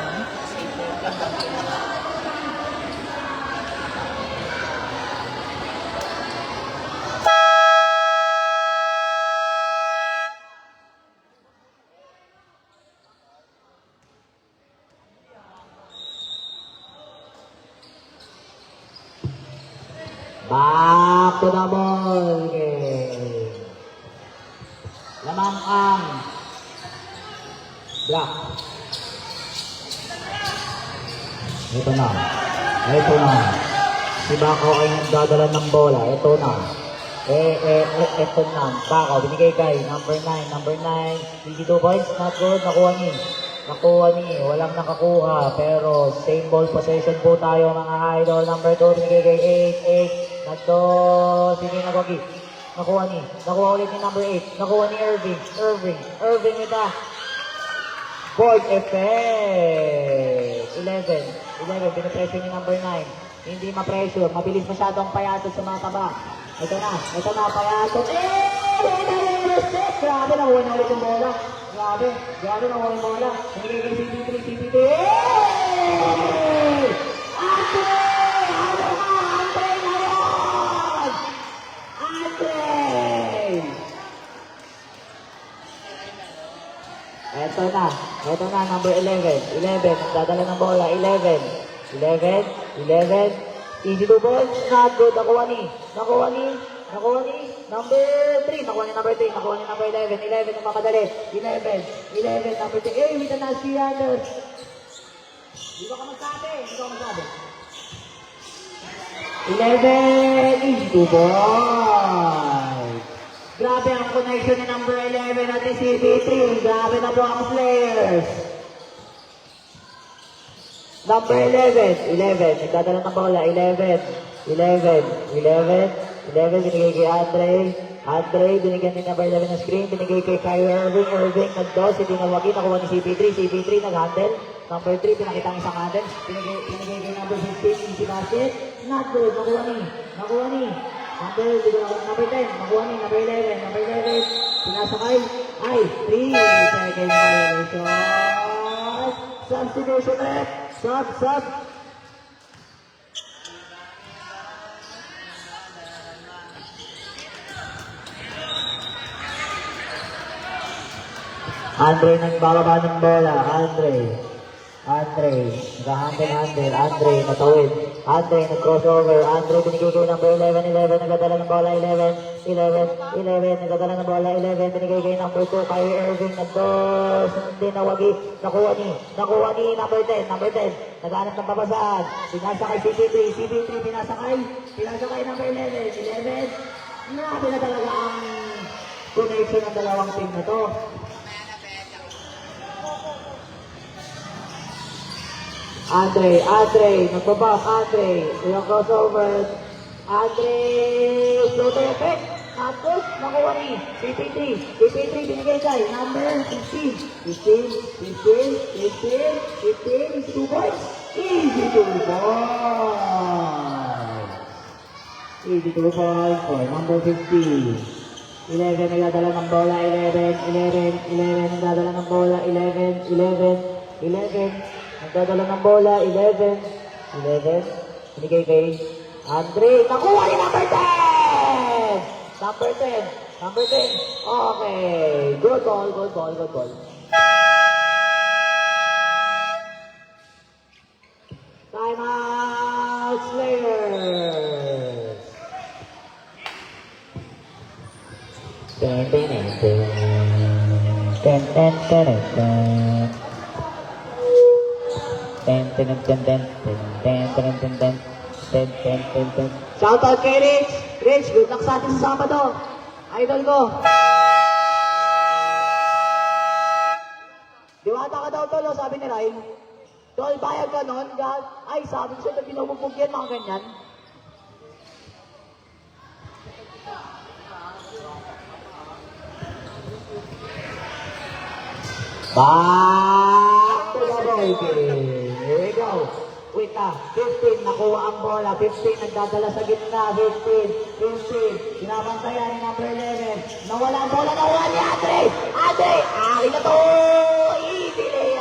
Back to the ball game. Lamang ang block. Ito na. Si Bakaw ay nagdadala ng bola. Ito na. Ito na. Bakaw, binigay kay number 9. 22 points, not good. Nakuha ni. Walang nakakuha. Pero same ball possession po tayo mga idol. Number 2, binigay kay 8. Nagdo. Sige na Gogi. Nakuha ulit ni number 8. Nakuha ni Irving with the board effect. 11, pinapressure ni number 9. Hindi ma-pressure. Mabilis masyadong payatot sa mga taba. Ito na, payatot. Grabe, nakuha na ulit yung bola. Grabe, nakuha yung bola. Nagiging CP3. Andre na yun! Ito na, number 11. Nagdadala ng bola. 11. Easy to ball. Not good. Nakuha ni. Number 3. Nakuha ni number 3. Nakuha ni number 11. 11 ang mamadali. 11. Number 3. With the nasty runners. Hindi ka magsabi. 11. Easy to ball. Grabe ang connection ni number 11 at si CP3. Grabe na po ang players. Number 11. Nagdadala ng bola. 11. Binigay kay Andre. Binigyan ni number 11 ng screen. Binigay kay Kyrie Irving. Nag-dos. Hindi nawagi. Nakuha ni CP3. Nag-handle. Number 3. Pinakita ang isang handle. Binigay kay number 15. Easy basket. Not good. Nakuha ni. Number 10. Nakuha ni. Number 11. Pinasakay. 3 second violation. Substitution left. Sub. Andre nagbababa ng bola. Andre, nag-handle. Andre, natawid. Andre, nag-crossover. Andre, binigay kay number 11, nagdadala ng bola, 11, nagdadala ng bola, 11, binigay kay number 2, kay Irving, nagdos, hindi nawagi, nakuha ni number 10, naghanap ng papasaan, pinasa kay CP3, pinasa kay number 11, grabe na talaga ang connection ng dalawang team na to. Andre, nagbabak, yung crossover, floater effect, tapos nakuha ni CP3 binigay kay number 15, 2 points, easy 2 points for number 15. 11 nagdadala ng bola, 11 nagdadala ng bola, 11 nagdadala ng bola, 11, binigay kay Andre, nakuha ni number 10, okay, good ball. Time out, Slayers. Shoutout kay Rich. Rich, good luck sa atin sa Sabado. Idol ko. Diwata ka daw, Tol, sabi ni Ryan. Tol, bayag ka nun. Ay, sabi ko sa'yo, binubugbog yan, mga ganyan. Back to the ball game. Here we go. Wait 15, nakuha ang bola. 15, nagdadala sa gitna. 15, sinabantayan ni number 11. Nawala ang bola, nakuha ni Andre, akin na to. Easy layup.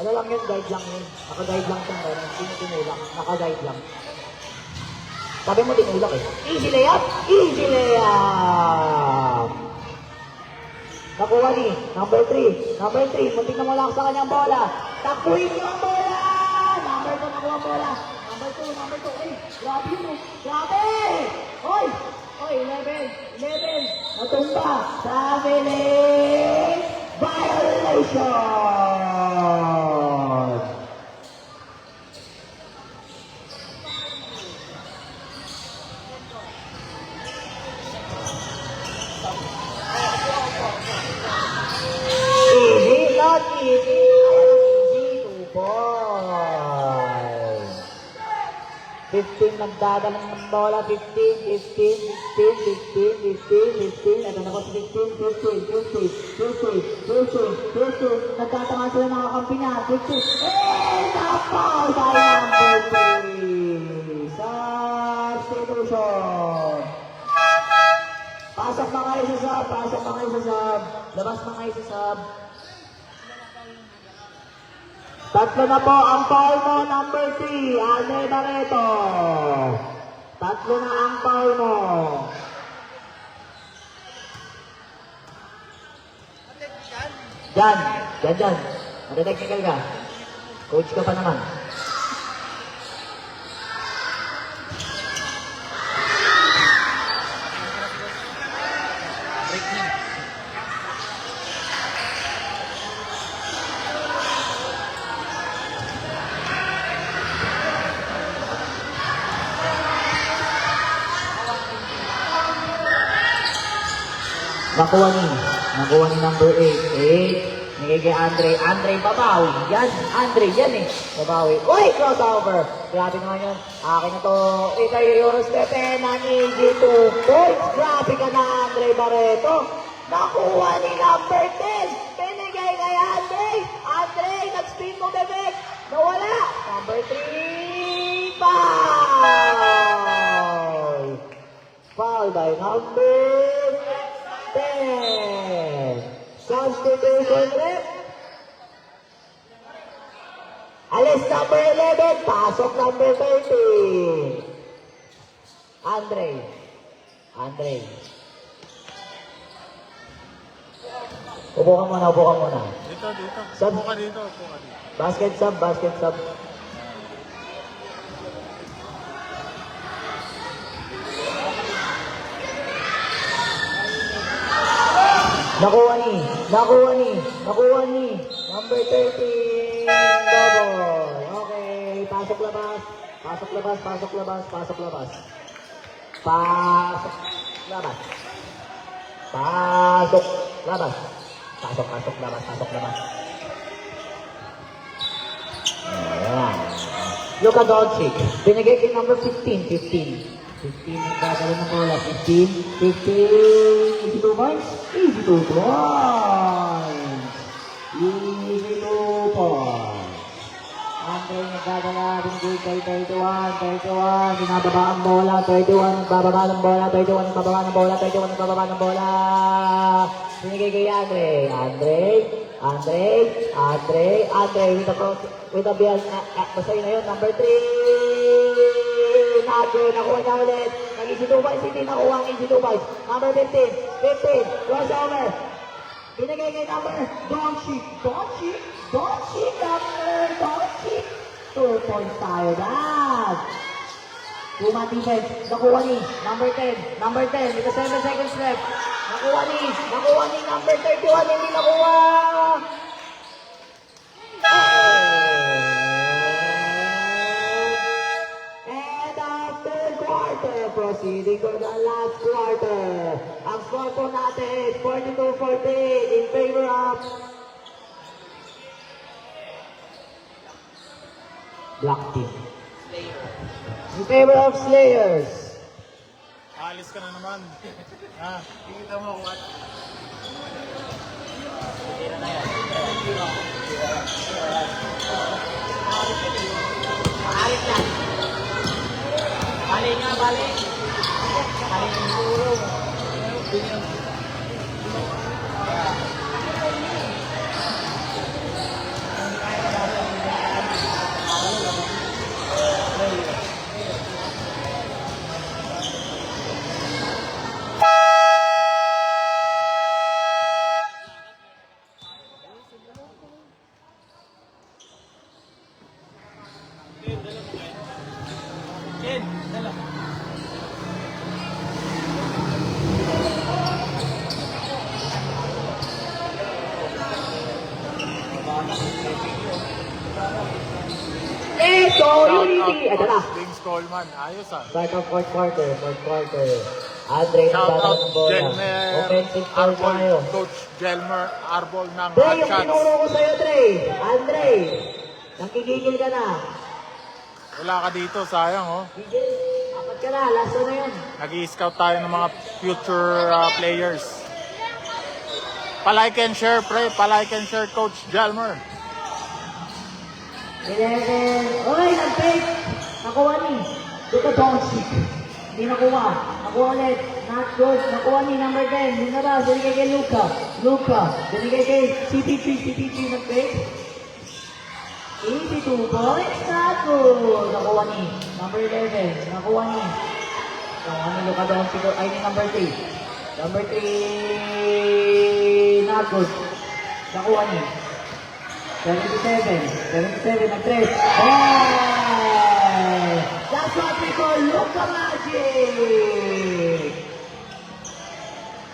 Ano lang yun, guide lang yun. Naka-guide lang ito. Hindi tinulak. Naka-guide lang. Sabi mo tinulak eh. Easy layup. Nakuha ni number 3. Muntik na malak sa kanyang bola. Takuin niyo ang bola. Number 2 nakuha ang bola. Number 2. Ay, grabe yun. Grabe. Hoy, 11. Natumba. Traveling. Violation. Easy, 2 points. 15 nagdadala ng bola, 15. Ito na po si 15. Nagtatama sila ng kakampi niya, 15. Napaw tayo ng 15. Substitution. Pasok na kayo sa sub. Labas na kayo sa sub. Tatlo na po ang foul mo, number 3, Ane Barreto. Tatlo na ang foul mo. Diyan. Matitechnical ka. Coach ka pa naman. Nakuha ni number 8. Nigay kay Andre, babawi. Yan, Andre, yan eh. Babawi. Uy, crossover. Grabe naman yun. Akin na to. Kay Eurostepe, nanigi 2 points. Grabe ka na, Andre Barreto. Nakuha ni number 10. Pinigay kay Andre. Andre, nag-spin mo, bebek. Nawala. Number 3, foul. Foul by number 10. Substitution rep. Alis number 11. Pasok number 13. Andre. Upo ka muna, upo ka muna. Dito. Sub. Upo ka dito. Basket sub, basket sub. Nakuha ni. Number 13, double. Okay, pasok labas. Pasok labas. Pasok labas. Ayan. Luka Doncic. Binigay kay number 15. 15 ang gagawin ng bola. 15. Easy 2 points. Easy 2 points. Andre nagdadala. Binigay kay 31. Binababa ang bola. 31 nagbababa ng bola. Binigay kay Andre. With a ball. Basta yun na yun. Number 3. Nakuha niya ulit. Nag-easy 2 points. Hindi nakuha ang easy 2 points. Number 15. Crossover. Binigay kay number Doncic. Number Doncic. 2 points tayo dad. Puma defense. Nakuha ni number 10. With 7 seconds left. Nakuha ni number 31. Hindi nakuha. And after quarter, proceeding to the last quarter. Ang score po natin, 42-14 in favor of Black Team. In favor of Slayers. Alis ka na naman. Tingnan mo kung ano. Balik lang. Balik nga, balik. Balik ng puro. Unity. Ito na. James Coleman. Ayos Start of fourth quarter. Andre Shout nagdadala out ng bola. Jelmer Offensive foul tayo. Arbol. Coach Jelmer Arbol ng Dre, Hot yung Shots. tinuro ko sa'yo, Dre. Andre, nakikigil ka na. Wala ka dito, sayang oh. Gigil, apat ka na. Last one na yun. Nag-i-scout tayo ng mga future players. Palike and share, pre. Palike and share, Coach Jelmer. 11. Oy, nag-fake. Nakuha ni. Luka Doncic. Hindi nakuha. Nakuha ulit. Not good. Nakuha ni number 10. Hindi na ba? Binigay kay Luka. Binigay kay CP3. Nag-fake. 82 points. Not good. Nakuha ni. Number 11. Nakuha ni Luka Doncic. Ay, ni number 3. Number 3. Not good. Nakuha ni 77, nag-3. Hey! That's what we call Luka Magic!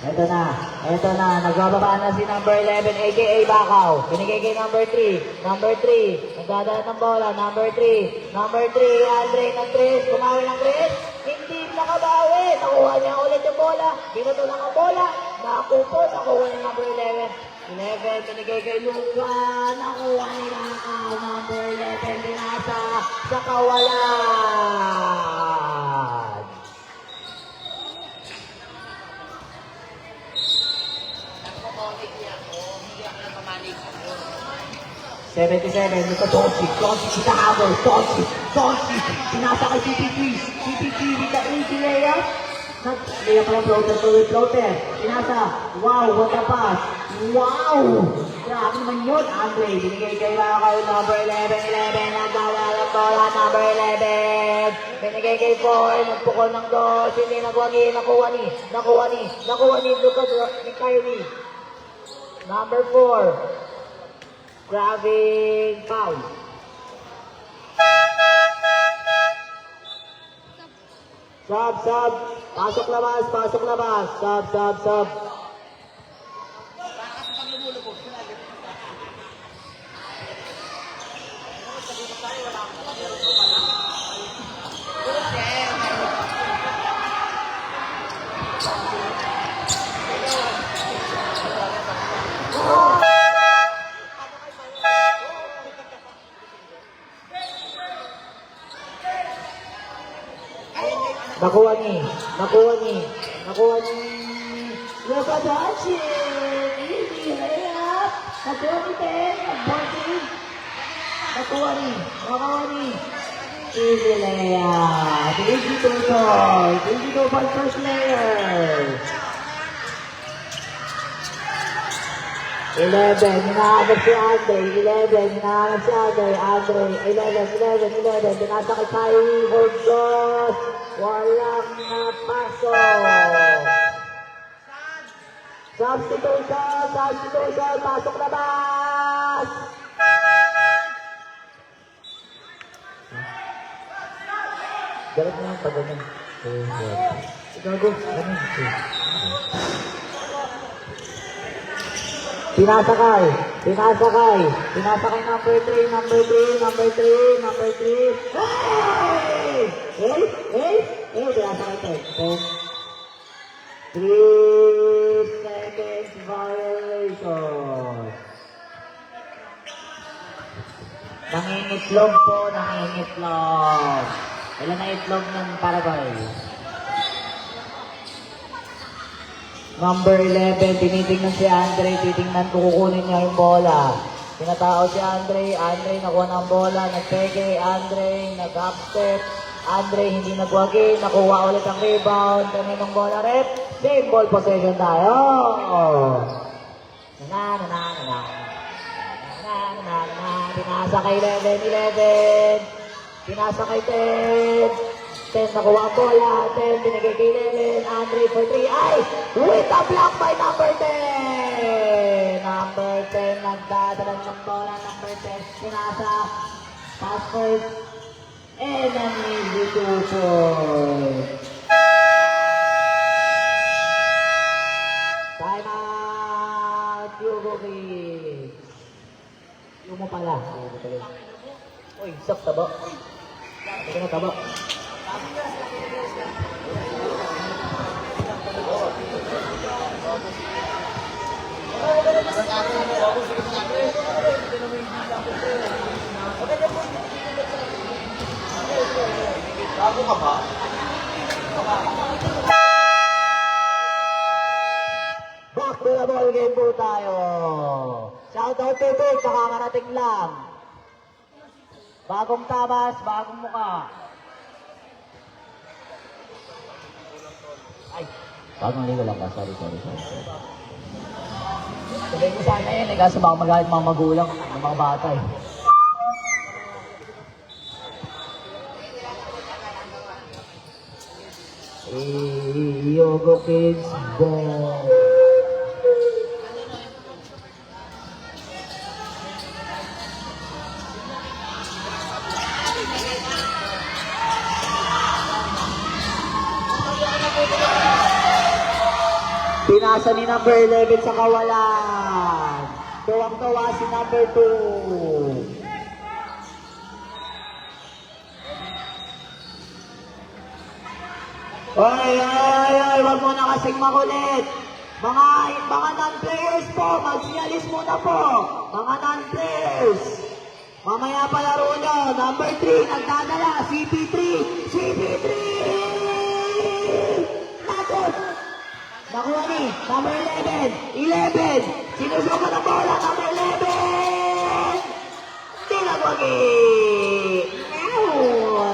Ito na, nagbababa na si number 11, aka Bakaw. Binigay kay number 3, nagdadaan ng bola, number 3, Andre ng 3, kumawi ng 3, hindi nakabawi, nakuha niya ulit yung bola, binato lang ang bola, nakupo, nakuha niya number 11. 11, binigay kay Luka, nakuha nila ang number 11, binasa sa kawalan. 77, Luka Doncic, itahabol, Doncic, pinasa kay CP3 with the easy layup. Layup pa ng floater, pinasa, wow, what a pass, wow! Grabe naman yun, Andre, binigay kay number 11, nagdala ng bola, number 11, binigay kay 4, nagpukol ng dos, hindi nagwagi, nakuha ni Luka, ni Kyrie. Number 4. Grabbing foul. Sub. Pasok labas. Sub. Nakuha ni Nakadachi. Easy layup. Nakuha ni Ten. Bunting. Nakuha ni. Easy layup. Easy to first player. 11, hinahanap si Andre. 11, hinahanap si Andre. 11. Pinasa kay Kyrie Burgos. Walang napasok. Substitution. Pasok labas. Galit mo yung pag-ganyan. Gago. Pinasakay number 3. Hey! Pinasakay 10. 3 seconds violation. Nangingitlog. Ilan na itlog ng Paraguay? Number 11, tinitingnan si Andre, titingnan kung kukunin niya yung bola. Pinatao si Andre nakuha ng bola, nagpeke, Andre, nag-upstep, Andre hindi nagwagi, nakuha ulit ang rebound, kaninong bola rep, same ball possession tayo. Pinasa kay 11, pinasa kay 10. 10 nakuha ang bola, 10 binigay kay 11, Andre for 3, ay! With a block by number 10! Number 10, nagdadala ng bola, number 10, pinasa, pass first, and an easy 2 point. Time out, Hugo Kids. Hugo pala. Uy, sak taba. Ito na taba. Bago ka ba? Back to the ball game po tayo. Shout out to Vic, nakakarating lang. Bagong tabas, bagong muka. Ay, bagong ligo lang ka. Sorry. Sabihin ko sana yun kaso baka magalit mga magulang ng mga bata eh. Yogo Kids ball. Pinasa ni number 11 sa kawalan. Tuwang-tuwa si number 2. Ay, wag mo na kasing makulit. Mga non-players po, magsinyalis muna po. Mga non-players. Mamaya palaro nyo. Number 3, nagdadala. CP3. Nakot. Nakuha ni. Number 11. Sinusuko ng bola. Number 11. Tinagwagi.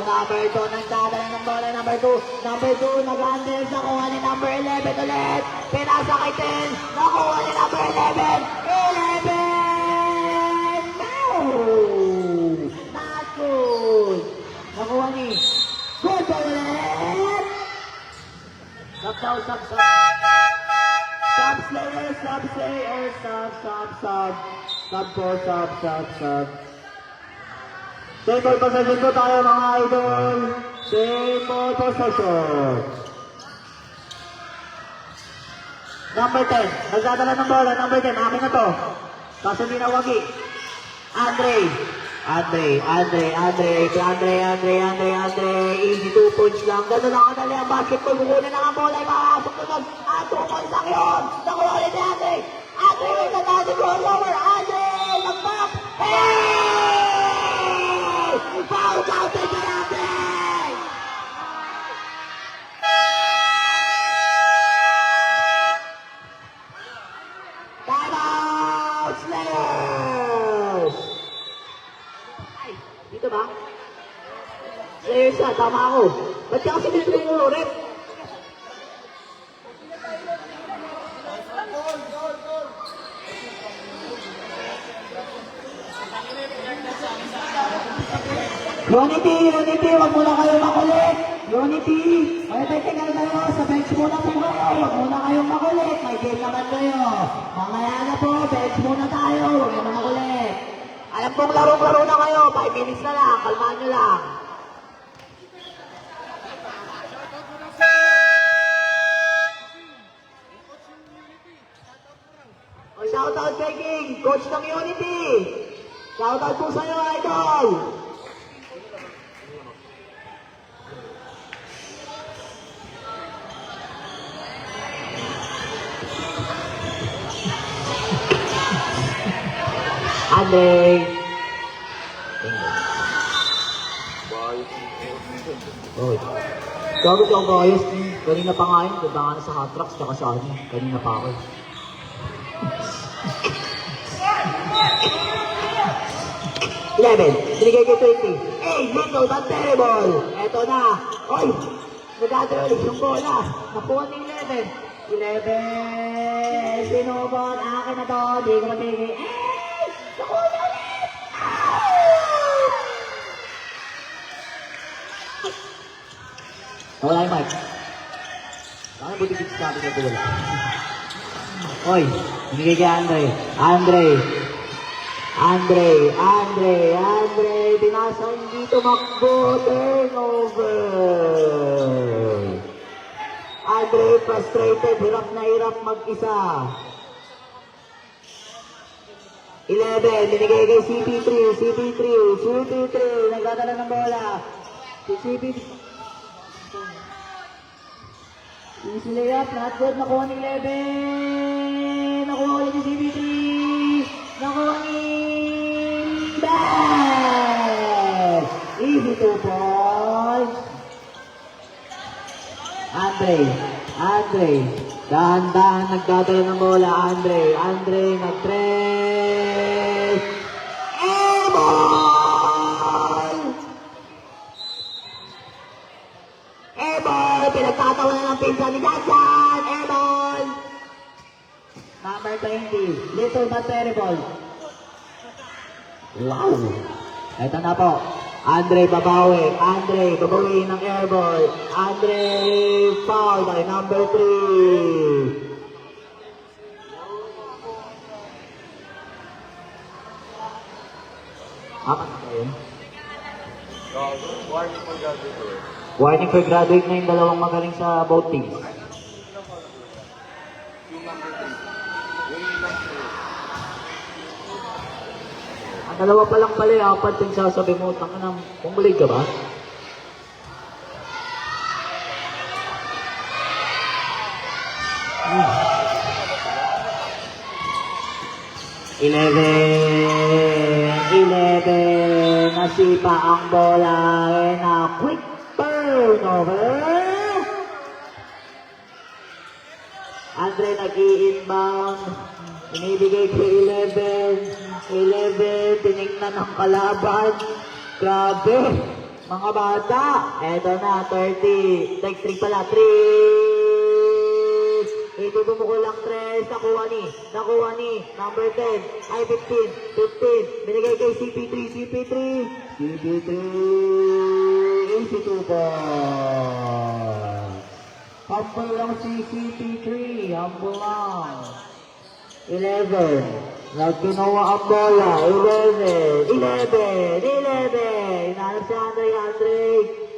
Number 2, nagdadala ng bola. Number 2, nag-handles. Nakuha ni number 11 ulit. Pinasa kay 10. Nakuha ni number 11. 11! No! Not good. Nakuha ni. Good ulit. Sub. Slayer, sub, Slayer, sub. Sub po, sub. Same ball possession po tayo mga idol. Same ball possession. Number 10, nagdadala ng bola, number 10, akin na to. Kaso hindi na wagi. Andre, easy 2 points lang. Gano'n lang kadali ang basketball, kukunin lang ang bola, makakasok na doon. 2 points lang yun. Nakuha ulit ni Andre. Andre, may tataas si crossover. Andre, lagbak. Hey! Foul counted by Andre! Time out, Slayers! Ay, dito ba? Slayers na, tama ako. Ba't ka kasi dito yung ulit? Unity, wag muna kayo makulit. Unity, teka kayo, sa bench muna po kayo. Wag muna kayong makulit. May game naman kayo. Mamaya na po, bench muna tayo. Wag muna makulit. Alam pong larong-laro na kayo. 5 minutes na lang, kalmaan nyo lang. Shoutout kay King, coach ng Unity. Shoutout po sa'yo, idol. Andre. Oy. Gago ko ang ayos. Kanina pa nga yun. Ganda nga na sa hot trucks tsaka sa ano. Kanina pa ako. Binigay kay 20. Hey, little but terrible. Eto na. Oy, nag-adrelis yung bola. Nakuha ni 11. 11. Sinubot. Akin na to. Di ko matigil. Hey! Nakuha niya ulit! Nawala yung mic. Bakit buti dito sa akin na bola? Oy, binigay kay Andre, binasa hindi tumakbo, turnover. Andre, frustrated, hirap na hirap mag-isa. 11, binigay kay CP3, nagdadala ng bola. Si CP3. Easy layup, not good, nakuha ni 11. Nakuha ulit ni CP3. Nakuha ni Ben! Easy 2 points. Andre. Dahan-dahan nagdadala ng bola. Andre, nag-tres. Airball! Pinagtatawa na ng pinsan ni Jackson! Airball! Number 20, little but terrible. Wow! Ito na po. Andre babawi ng airball. Andre foul by number 3. Apat na kayo? Warning for graduate na yung dalawang magaling sa both teams. Ang dalawa pa lang pala, apat yung sasabi mo, tanga na, pumulig ka ba? Eleven, nasipa ang bola, and a quick turnover. Andre nag-i-inbound, inibigay kay 11, tinignan ng kalaban. Grabe, mga bata. Eto na, 30. Like 3 pala, 3. Ito bumukol lang 3. Nakuha ni. Number 10. Ay, 15. Binigay kay CP3. Easy 2 points. Humble lang si CP3. Humble lang. 11. Nagkinuha ang bola. 11. 11. Hinahanap si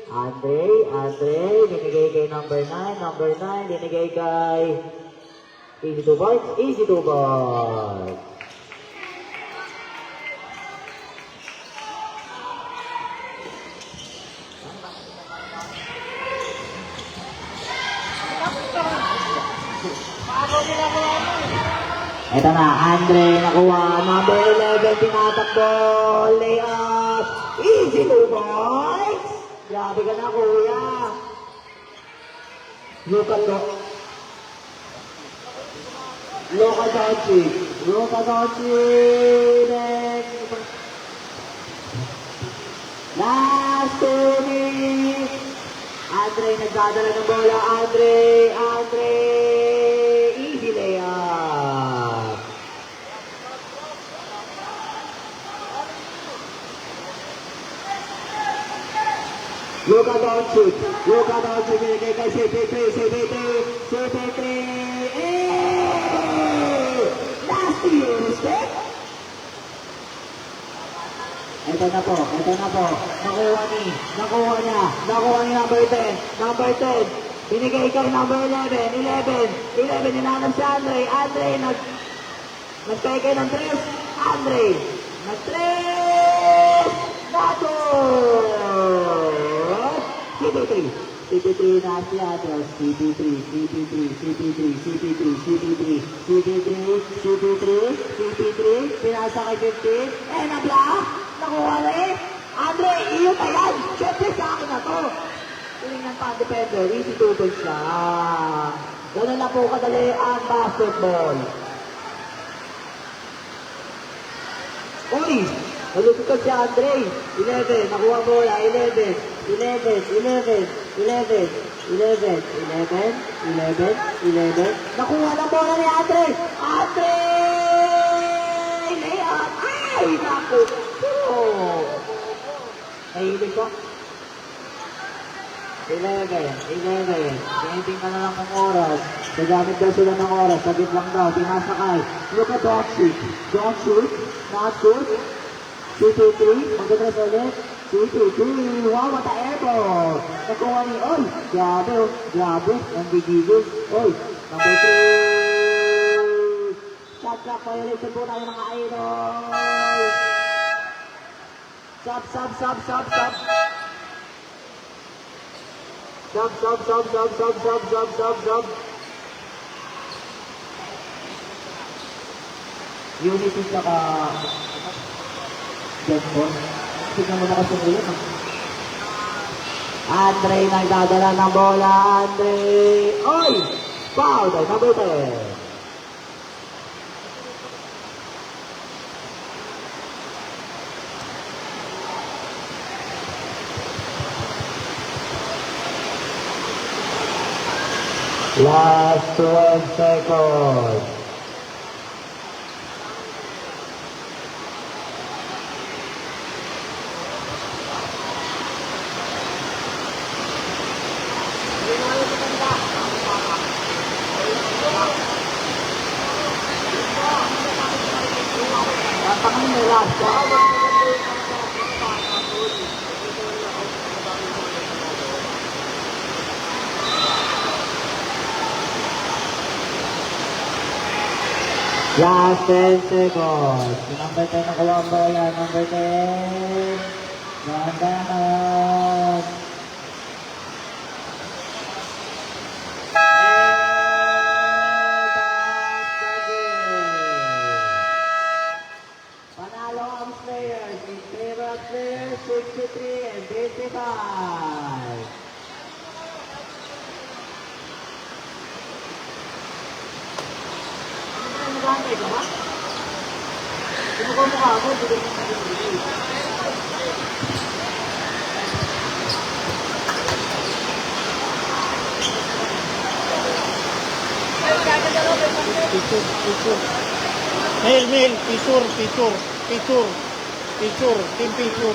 Andre. Binigay kay number 9. Number 9. Binigay kay Easy to Boys. Ito na, Andre, nakuha. Number 11, tinatakbo. Layup. Easy to Boys. Grabe ka na, kuya. Luka Doncic. Last 2 minutes. Andre, nagdadala ng bola. Andre. Easy layup. Luka Doncic. Binigay kay CP3. Last 3 minutes, Ito na po. Nakuha niya number 10. Binigay kay number 11. Hinahanap si Andre, nagpeke ng 3. Andre, nag-3. Nagot! CP3 na si Andre. CP3. Pinasa kay 15. Nablock. Nakuha na Andre, iyo pa yan. Siyempre sa akin na to. Tingnan pa ang defender. Easy to Boys lang. Ganun na po kadali ang basketball. Uy! Nalutukan si Andre. 11. Nakuha bola. 11. Nakuha na bola ni Andre. Layup. Ay, naku. Nahilig ko. 11. Tinitingnan na lang ng oras. Nagamit daw sila ng oras. Sagit lang daw. Tinasakay. Look at Doncic. Not good. CP3. Magdadras ulit. CP3. Wow, what a airball. Nakuha ni, grabe. Ang gigigil. Number 3. Shot clock violation po tayo mga idol. Stop. Unity saka Jetball. Tignan mo na kasi ngayon. Andre nagdadala ng bola. Foul by number 10. Last 12 seconds. Last 10 seconds. Number 10 nakuha ang bola. Number 10. Dahan-dahan. Panalo ang players. In favor of players, 63 and 55. Nagantay ka ba? Sinuko mo ka ako, bigay mo sa bigay. Picture. Mail, picture. Team picture.